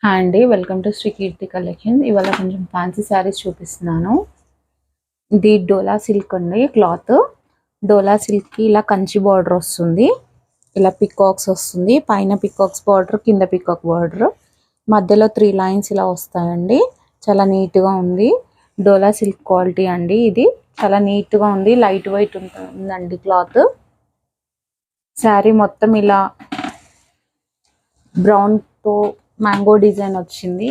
Hi అండి, welcome to Shri Keerthi collection. ఇవాళ కొంచెం ఫ్యాన్సీ శారీస్ చూపిస్తున్నాను. ఇది డోలా సిల్క్ అండి. క్లాత్ డోలా సిల్క్కి ఇలా కంచి బార్డర్ వస్తుంది, ఇలా పికాక్స్ వస్తుంది. పైన పికాక్స్ బార్డర్, కింద పికాక్ బార్డర్, మధ్యలో 3 లైన్స్ ఇలా వస్తాయండి. చాలా నీట్గా ఉంది. డోలా సిల్క్ క్వాలిటీ అండి. ఇది చాలా నీట్గా ఉంది, లైట్ వెయిట్ ఉంటుందండి క్లాత్. శారీ మొత్తం ఇలా బ్రౌన్తో మ్యాంగో డిజైన్ వచ్చింది.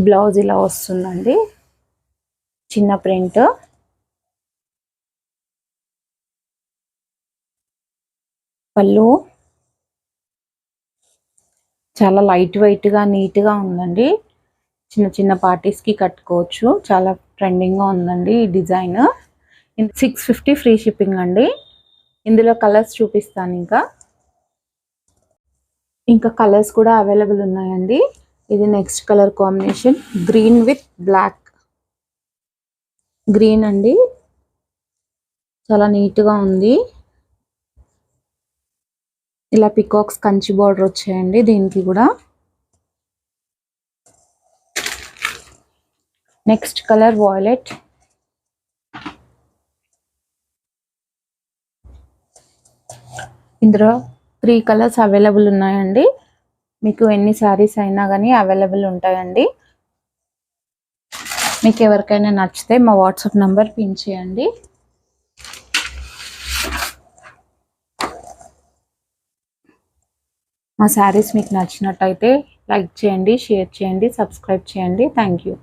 బ్లౌజ్ ఇలా వస్తుందండి, చిన్న ప్రింట్. పళ్ళు చాలా లైట్ వెయిట్గా నీట్గా ఉందండి. చిన్న చిన్న పార్టీస్కి కట్టుకోవచ్చు. చాలా ట్రెండింగ్గా ఉందండి ఈ డిజైన్. 650 ఫ్రీ షిప్పింగ్ అండి. ఇందులో కలర్స్ చూపిస్తాను. ఇంకా కలర్స్ కూడా అవైలబుల్ ఉన్నాయండి. ఇది next colour combination green with black. Green అండి, చాలా నీట్గా ఉంది. ఇలా పికాక్స్ కంచి బార్డర్ వచ్చాయండి దీనికి కూడా. Next colour violet. ఇందులో 3 కలర్స్ అవైలబుల్ ఉన్నాయండి. మీకు ఎన్ని శారీస్ అయినా కానీ అవైలబుల్ ఉంటాయండి. మీకు ఎవరికైనా నచ్చితే మా వాట్సాప్ నంబర్ పిన్ చేయండి. మా శారీస్ మీకు నచ్చినట్టయితే లైక్ చేయండి, షేర్ చేయండి, సబ్స్క్రైబ్ చేయండి. Thank you.